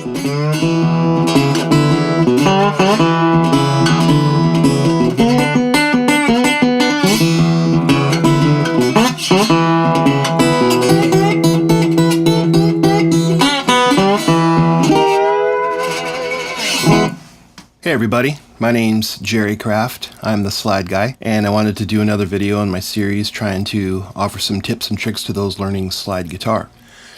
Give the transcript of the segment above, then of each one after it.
Hey everybody, my name's Jerry Kraft. I'm the Slide Guy, and I wanted to do another video in my series trying to offer some tips and tricks to those learning slide guitar.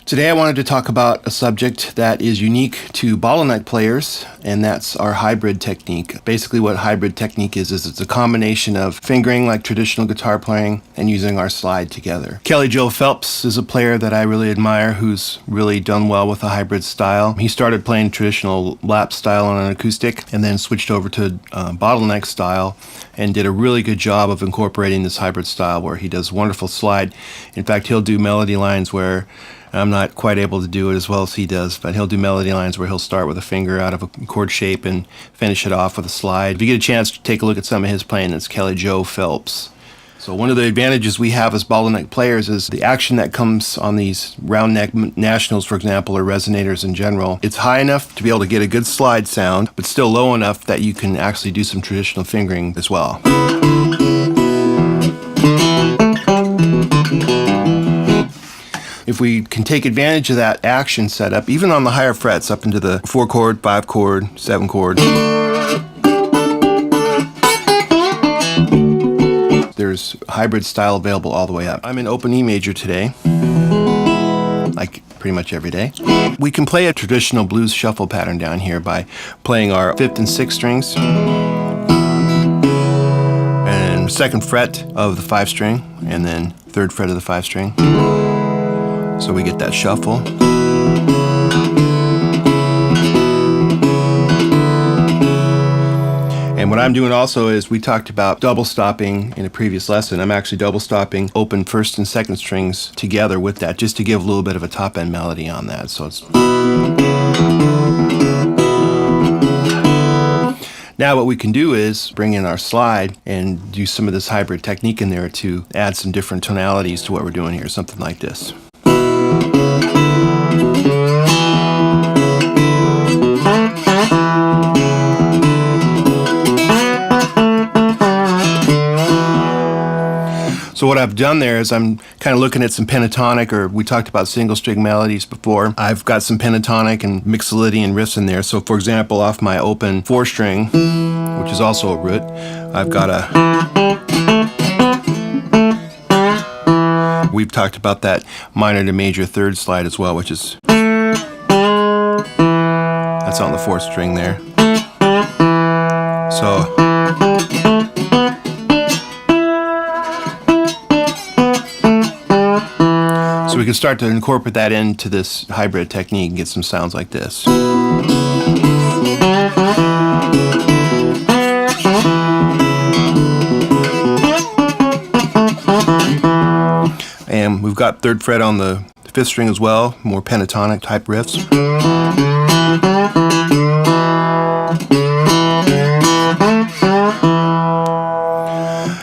Today I wanted to talk about a subject that is unique to bottleneck players, and that's our hybrid technique. Basically what hybrid technique is it's a combination of fingering like traditional guitar playing and using our slide together. Kelly Joe Phelps is a player that I really admire who's really done well with a hybrid style. He started playing traditional lap style on an acoustic and then switched over to bottleneck style and did a really good job of incorporating this hybrid style where he does wonderful slide. In fact, he'll do melody lines where I'm not quite able to do it as well as he does, but he'll do melody lines where he'll start with a finger out of a chord shape and finish it off with a slide. If you get a chance to take a look at some of his playing, it's Kelly Joe Phelps. So one of the advantages we have as bottleneck players is the action that comes on these round neck nationals, for example, or resonators in general. It's high enough to be able to get a good slide sound, but still low enough that you can actually do some traditional fingering as well. If we can take advantage of that action setup, even on the higher frets up into the 4 chord, 5 chord, 7 chord, there's hybrid style available all the way up. I'm in open E major today, like pretty much every day. We can play a traditional blues shuffle pattern down here by playing our 5th and 6th strings and 2nd fret of the 5 string and then 3rd fret of the 5 string. So we get that shuffle. And what I'm doing also is we talked about double stopping in a previous lesson. I'm actually double stopping open 1st and 2nd strings together with that just to give a little bit of a top end melody on that. So it's now what we can do is bring in our slide and do some of this hybrid technique in there to add some different tonalities to what we're doing here, something like this. So what I've done there is I'm kind of looking at some pentatonic, or we talked about single string melodies before. I've got some pentatonic and Mixolydian riffs in there. So for example, off my open 4 string, which is also a root, I've got a... We've talked about that minor to major 3rd slide as well, which is... That's on the 4th string there. So... So we can start to incorporate that into this hybrid technique and get some sounds like this. And we've got 3rd fret on the 5th string as well, more pentatonic type riffs.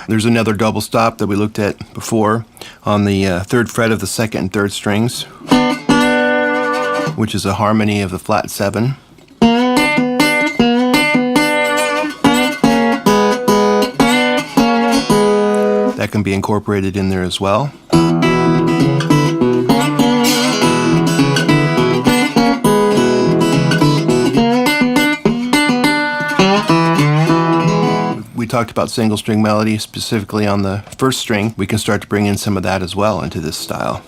There's another double stop that we looked at before on the 3rd fret of the 2nd and 3rd strings, which is a harmony of the flat 7. That can be incorporated in there as well. We talked about single string melody, specifically on the 1st string. We can start to bring in some of that as well into this style.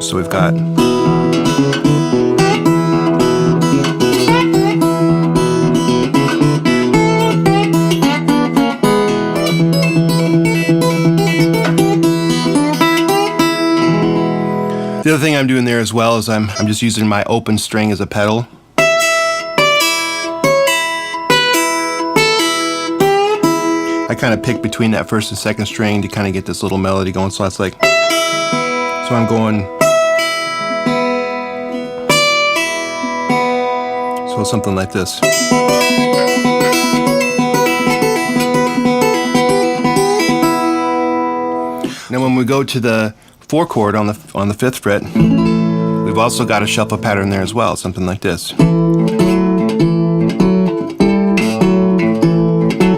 So we've got... The other thing I'm doing there as well is I'm just using my open string as a pedal. I kind of pick between that 1st and 2nd string to kind of get this little melody going. So that's like, so I'm going, so something like this. Now when we go to the 4 chord on the 5th fret, we've also got a shuffle pattern there as well, something like this.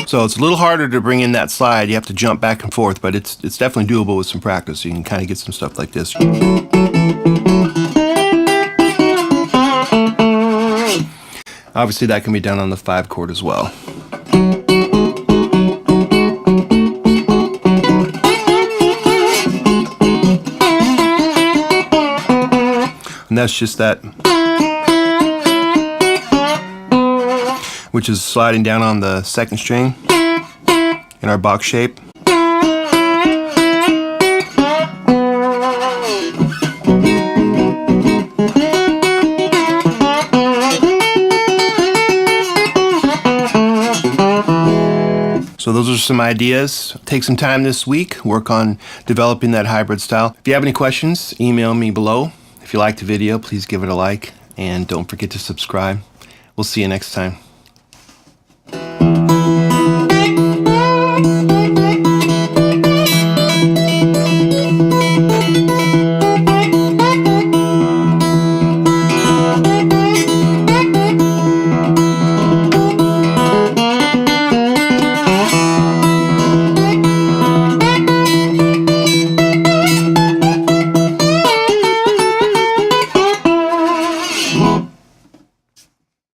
So it's a little harder to bring in that slide. You have to jump back and forth, but it's definitely doable with some practice. You can kind of get some stuff like this. Obviously that can be done on the 5 chord as well. And that's just that, which is sliding down on the 2nd string in our box shape. So those are some ideas. Take some time this week, work on developing that hybrid style. If you have any questions, email me below. If you liked the video, please give it a like, and don't forget to subscribe. We'll see you next time.